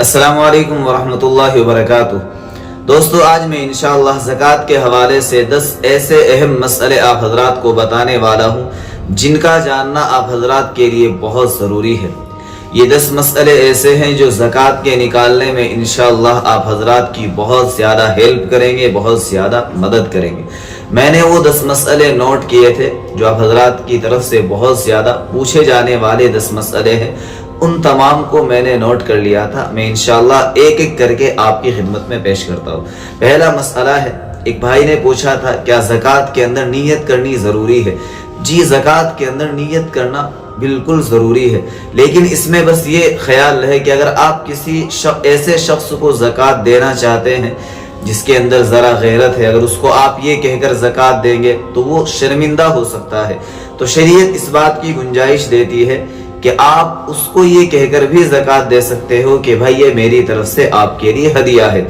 अस्सलामु अलैकुम वरहमतुल्लाहि वबरकातुह। दोस्तों, आज मैं इंशाअल्लाह ज़कात के हवाले से 10 ऐसे अहम मसले आप हजरात को बताने वाला हूँ जिनका जानना आप हजरात के लिए बहुत ज़रूरी है। ये 10 मसले ऐसे हैं जो ज़कात के निकालने में इंशाअल्लाह आप हजरात की बहुत ज़्यादा हेल्प करेंगे, बहुत ज़्यादा मदद करेंगे। मैंने वो 10 मसले नोट किए थे जो आप हजरात की तरफ से बहुत ज़्यादा पूछे जाने वाले 10 मसले हैं, उन तमाम को मैंने नोट कर लिया था। मैं इंशाअल्लाह एक एक करके आपकी खिदमत में पेश करता हूँ। पहला मसला है, एक भाई ने पूछा था क्या ज़कात के अंदर नीयत करनी ज़रूरी है। जी, ज़कात के अंदर नीयत करना बिल्कुल ज़रूरी है, लेकिन इसमें बस ये ख्याल रहे कि अगर आप किसी ऐसे शख्स को ज़कात देना चाहते हैं जिसके अंदर ज़रा गैरत है, अगर उसको आप ये कहकर ज़कात देंगे तो वो शर्मिंदा हो सकता है। तो शरीयत इस बात की गुंजाइश देती है कि आप उसको ये कहकर भी ज़कात दे सकते हो कि भाई ये मेरी तरफ से आपके लिए हदिया है,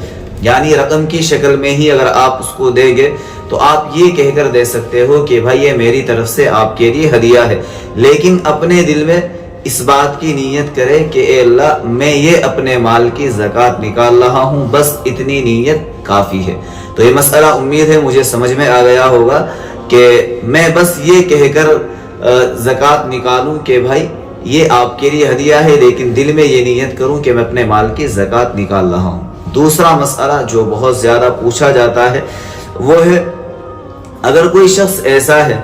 यानी रकम की शक्ल में ही अगर आप उसको देंगे तो आप ये कहकर दे सकते हो कि भाई ये मेरी तरफ से आपके लिए हदिया है, लेकिन अपने दिल में इस बात की नीयत करें कि ए अल्लाह, मैं ये अपने माल की ज़कात निकाल रहा हूँ, बस इतनी नीयत काफ़ी है। तो ये मसला उम्मीद है मुझे समझ में आ गया होगा कि मैं बस ये कहकर ज़कात निकालूं कि भाई ये आपके लिए हदिया है, लेकिन दिल में ये नीयत करूं कि मैं अपने माल की ज़कात निकाल रहा हूं। दूसरा मसला जो बहुत ज़्यादा पूछा जाता है वो है, अगर कोई शख्स ऐसा है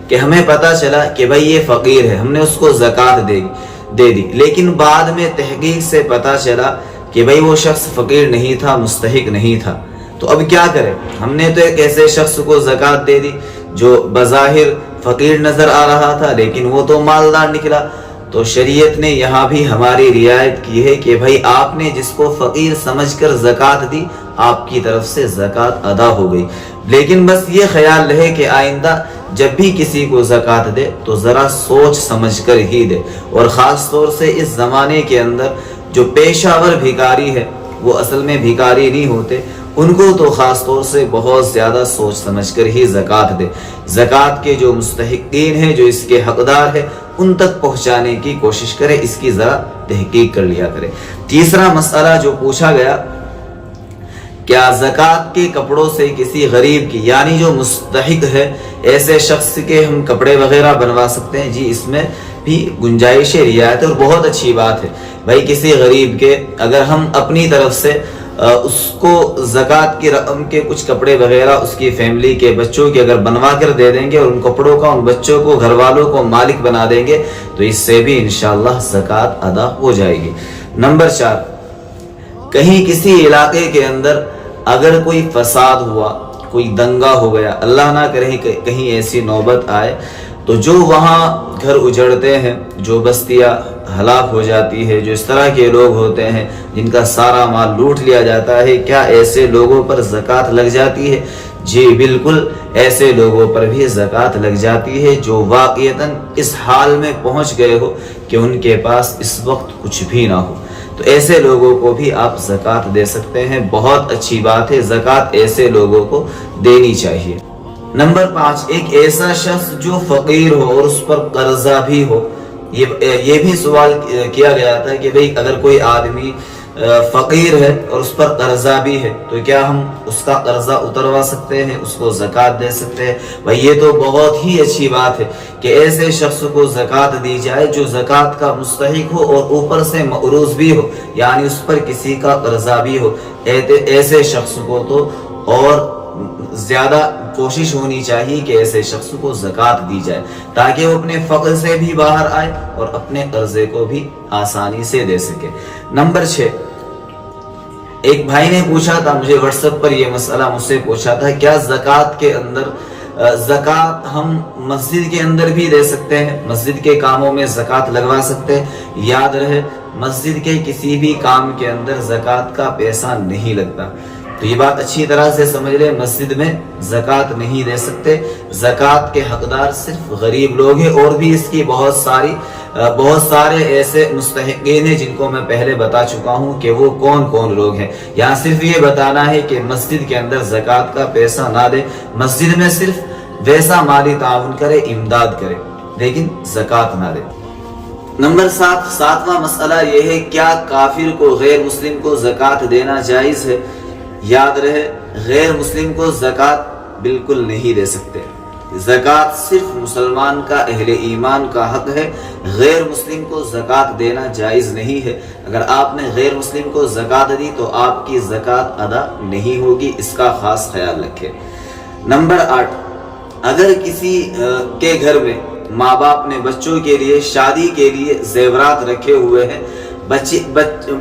कि हमें पता चला कि भाई ये फ़कीर है, हमने उसको ज़कात दे दी, लेकिन बाद में तहकीक से पता चला कि भाई वो शख्स फ़कीर नहीं था, मुस्तहिक नहीं था, तो अब क्या करें। हमने तो एक ऐसे शख्स को ज़कात दे दी जो बज़ाहिर फ़कीर नज़र आ रहा था, लेकिन वो तो मालदार निकला। तो शरीयत ने यहाँ भी हमारी रियायत की है कि भाई आपने जिसको फ़कीर समझकर ज़कात दी, आपकी तरफ से ज़कात अदा हो गई। लेकिन बस ये ख्याल रहे कि आइंदा जब भी किसी को ज़कात दे तो ज़रा सोच समझकर ही दे, और ख़ास तौर से इस ज़माने के अंदर जो पेशावर भिखारी है वो असल में भिखारी नहीं होते, उनको तो ख़ास तौर से बहुत ज़्यादा सोच समझकर ही ज़कात दे। ज़कात के जो मुस्तहिकीन हैं, जो इसके हकदार है, उन तक पहुँचाने की कोशिश करें, इसकी ज़रा तहकीक कर लिया करें। तीसरा मसला जो पूछा गया, क्या ज़कात के कपड़ों से किसी गरीब की, यानी जो मुस्तहिक है, ऐसे शख्स के हम कपड़े वगैरह बनवा सकते हैं। जी, इसमें भी गुंजाइश रियायत और बहुत अच्छी बात है। भाई किसी गरीब के अगर हम अपनी तरफ से उसको ज़कात की रकम के कुछ कपड़े वगैरह उसकी फैमिली के बच्चों के अगर बनवा कर दे देंगे और उन कपड़ों का उन बच्चों को, घर वालों को मालिक बना देंगे, तो इससे भी इंशाअल्लाह ज़कात अदा हो जाएगी। नंबर 4, कहीं किसी इलाके के अंदर अगर कोई फसाद हुआ, कोई दंगा हो गया, अल्लाह ना करे कहीं ऐसी नौबत आए, तो जो वहाँ घर उजड़ते हैं, जो बस्तियाँ हलाक हो जाती है, जो इस तरह के लोग होते हैं जिनका सारा माल लूट लिया जाता है, क्या ऐसे लोगों पर ज़कात लग जाती है? जी बिल्कुल, ऐसे लोगों पर भी ज़कात लग जाती है जो वाक़ईतन इस हाल में पहुँच गए हो कि उनके पास इस वक्त कुछ भी ना हो, तो ऐसे लोगों को भी आप ज़कात दे सकते हैं। बहुत अच्छी बात है, ज़कात ऐसे लोगों को देनी चाहिए। नंबर 5, एक ऐसा शख्स जो फ़कीर हो और उस पर कर्जा भी हो। ये भी सवाल किया गया था कि भाई अगर कोई आदमी फ़कीर है और उस पर कर्जा भी है, तो क्या हम उसका कर्जा उतरवा सकते हैं, उसको ज़कात दे सकते हैं? भाई ये तो बहुत ही अच्छी बात है कि ऐसे शख्स को ज़कात दी जाए जो ज़कात का मुस्तहिक हो और ऊपर से मअरूज़ भी हो, यानी उस पर किसी का कर्जा भी हो। ऐसे शख्स को तो और ज़्यादा कोशिश होनी चाहिए कि ऐसे शख्स को ज़कात दी जाए ताकि वो अपने फ़क्र से भी बाहर आए और अपने कर्जे को भी आसानी से दे सके। नंबर 6, एक भाई ने पूछा था मुझे व्हाट्सएप पर, ये मसला मुझसे पूछा था, क्या ज़कात के अंदर ज़कात हम मस्जिद के अंदर भी दे सकते हैं, मस्जिद के कामों में ज़कात लगवा सकते हैं? याद रहे, मस्जिद के किसी भी काम के अंदर ज़कात का पैसा नहीं लगता, तो ये बात अच्छी तरह से समझ ले, मस्जिद में ज़कात नहीं दे सकते। ज़कात के हकदार सिर्फ गरीब लोग हैं, और भी इसकी बहुत सारे ऐसे मुस्तहिकीन हैं जिनको मैं पहले बता चुका हूँ कि वो कौन कौन लोग हैं। यहाँ सिर्फ ये बताना है कि मस्जिद के अंदर ज़कात का पैसा ना दे, मस्जिद में सिर्फ वैसा माली ताउन करे, इमदाद करे, लेकिन ज़कात ना दे। نمبر 7واں مسئلہ یہ ہے، کیا کافر کو غیر مسلم کو زکوٰۃ دینا جائز ہے؟ یاد رہے، غیر مسلم کو زکوٰۃ بالکل نہیں دے سکتے۔ زکوٰۃ صرف مسلمان کا، اہل ایمان کا حق ہے، غیر مسلم کو زکوٰۃ دینا جائز نہیں ہے۔ اگر آپ نے غیر مسلم کو زکوٰۃ دی تو آپ کی زکوٰۃ ادا نہیں ہوگی، اس کا خاص خیال رکھیں۔ نمبر 8، اگر کسی کے گھر میں ماں باپ نے بچوں کے لیے شادی کے لیے زیورات رکھے ہوئے ہیں،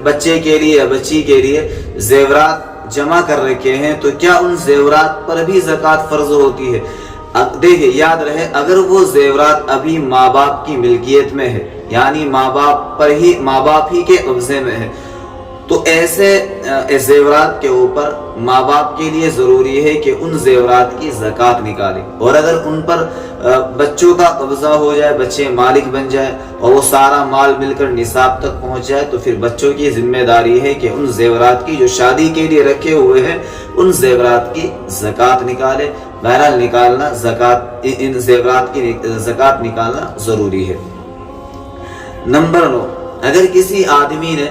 بچے کے لیے یا بچی کے لیے زیورات جمع کر رکھے ہیں، تو کیا ان زیورات پر بھی زکوٰۃ فرض ہوتی ہے؟ دیکھیں، یاد رہے، اگر وہ زیورات ابھی ماں باپ کی ملکیت میں ہے، یعنی ماں باپ ہی کے قبضے میں ہے، تو ایسے زیورات کے اوپر ماں باپ کے لیے ضروری ہے کہ ان زیورات کی زکوٰۃ نکالیں، اور اگر ان پر بچوں کا قبضہ ہو جائے، بچے مالک بن جائے اور وہ سارا مال مل کر نصاب تک پہنچ جائے، تو پھر بچوں کی ذمہ داری ہے کہ ان زیورات کی جو شادی کے لیے رکھے ہوئے ہیں ان زیورات کی زکوٰۃ نکالے۔ بہرحال نکالنا ان زیورات کی زکوٰۃ نکالنا ضروری ہے۔ نمبر 9، اگر کسی آدمی نے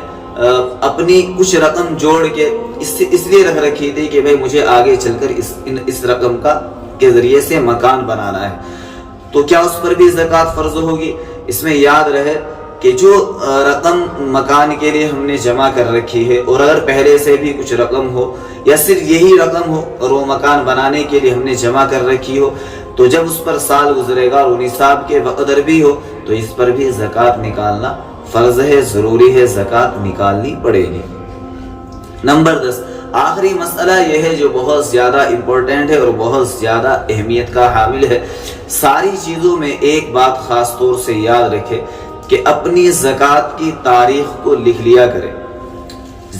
اپنی کچھ رقم جوڑ کے اس لیے رکھ رکھی تھی کہ بھئی مجھے آگے چل کر اس رقم کے ذریعے سے مکان بنانا ہے، تو کیا اس پر بھی زکوٰۃ فرض ہوگی؟ اس میں یاد رہے کہ جو رقم مکان کے لیے ہم نے جمع کر رکھی ہے، اور اگر پہلے سے بھی کچھ رقم ہو یا صرف یہی رقم ہو اور وہ مکان بنانے کے لیے ہم نے جمع کر رکھی ہو، تو جب اس پر سال گزرے گا اور وہ نصاب کے بقدر بھی ہو تو اس پر بھی زکوٰۃ نکالنا فرض ہے، ضروری ہے، زکوٰۃ نکالنی پڑے گی۔ نمبر 10، آخری مسئلہ یہ ہے جو بہت زیادہ امپورٹنٹ ہے اور بہت زیادہ اہمیت کا حامل ہے۔ ساری چیزوں میں ایک بات خاص طور سے یاد رکھے کہ اپنی زکوٰۃ کی تاریخ کو لکھ لیا کرے۔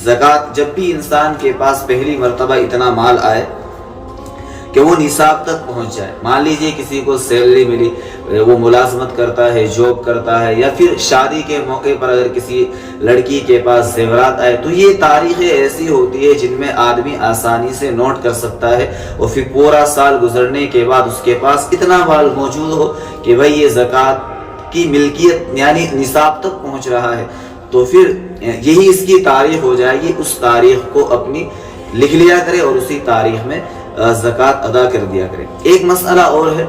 زکوٰۃ جب بھی انسان کے پاس پہلی مرتبہ اتنا مال آئے کہ وہ نصاب تک پہنچ جائے، مان لیجئے کسی کو سیلری ملی، وہ ملازمت کرتا ہے، جاب کرتا ہے، یا پھر شادی کے موقع پر اگر کسی لڑکی کے پاس زیورات آئے، تو یہ تاریخیں ایسی ہوتی ہے جن میں آدمی آسانی سے نوٹ کر سکتا ہے، اور پھر پورا سال گزرنے کے بعد اس کے پاس اتنا مال موجود ہو کہ بھئی یہ زکوٰۃ کی ملکیت یعنی نصاب تک پہنچ رہا ہے، تو پھر یہی اس کی تاریخ ہو جائے گی۔ اس تاریخ کو اپنی لکھ لیا کرے اور اسی تاریخ میں زکوٰۃ ادا کر دیا کرے۔ ایک مسئلہ اور ہے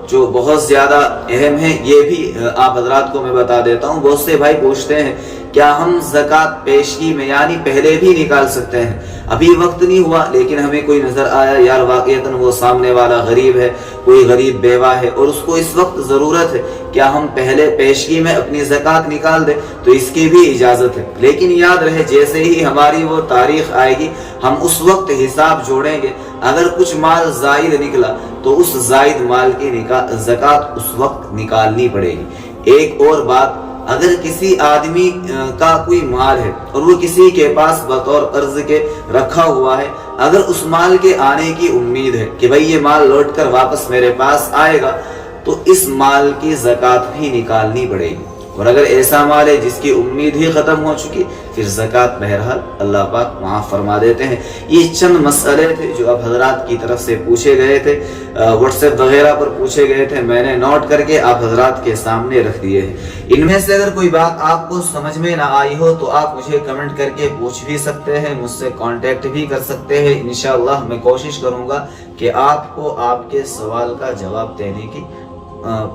جو بہت زیادہ اہم ہے، یہ بھی آپ حضرات کو میں بتا دیتا ہوں۔ بہت سے بھائی پوچھتے ہیں کیا ہم زکوٰۃ پیشگی میں یعنی پہلے بھی نکال سکتے ہیں؟ ابھی وقت نہیں ہوا لیکن ہمیں کوئی نظر آیا یار واقعتاً وہ سامنے والا غریب ہے، کوئی غریب بیوہ ہے اور اس کو اس وقت ضرورت ہے، کیا ہم پہلے پیشگی میں اپنی زکوٰۃ نکال دیں؟ تو اس کی بھی اجازت ہے، لیکن یاد رہے جیسے ہی ہماری وہ تاریخ آئے گی ہم اس وقت حساب جوڑیں گے، اگر کچھ مال زائد نکلا تو اس زائد مال کی زکوٰۃ اس وقت نکالنی پڑے گی۔ ایک اور بات، اگر کسی آدمی کا کوئی مال ہے اور وہ کسی کے پاس بطور قرض کے رکھا ہوا ہے، اگر اس مال کے آنے کی امید ہے کہ بھئی یہ مال لوٹ کر واپس میرے پاس آئے گا، تو اس مال کی زکوٰۃ بھی نکالنی پڑے گی، اور اگر ایسا مال ہے جس کی امید ہی ختم ہو چکی پھر زکوٰۃ بہرحال اللہ پاک معاف فرما دیتے ہیں۔ یہ چند مسئلے تھے جو اب حضرات کی طرف سے پوچھے گئے تھے، واٹس ایپ وغیرہ پر پوچھے گئے تھے، میں نے نوٹ کر کے آپ حضرات کے سامنے رکھ دیے ہیں۔ ان میں سے اگر کوئی بات آپ کو سمجھ میں نہ آئی ہو تو آپ مجھے کمنٹ کر کے پوچھ بھی سکتے ہیں، مجھ سے کانٹیکٹ بھی کر سکتے ہیں۔ انشاءاللہ میں کوشش کروں گا کہ آپ کو آپ کے سوال کا جواب دینے کی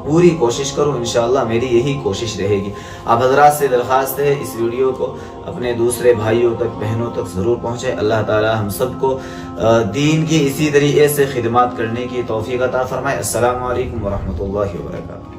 پوری کوشش کروں، انشاءاللہ میری یہی کوشش رہے گی۔ آپ حضرات سے درخواست ہے اس ویڈیو کو اپنے دوسرے بھائیوں تک، بہنوں تک ضرور پہنچائے۔ اللہ تعالی ہم سب کو دین کی اسی طریقے سے خدمات کرنے کی توفیق عطا فرمائے۔ السلام علیکم ورحمۃ اللہ وبرکاتہ۔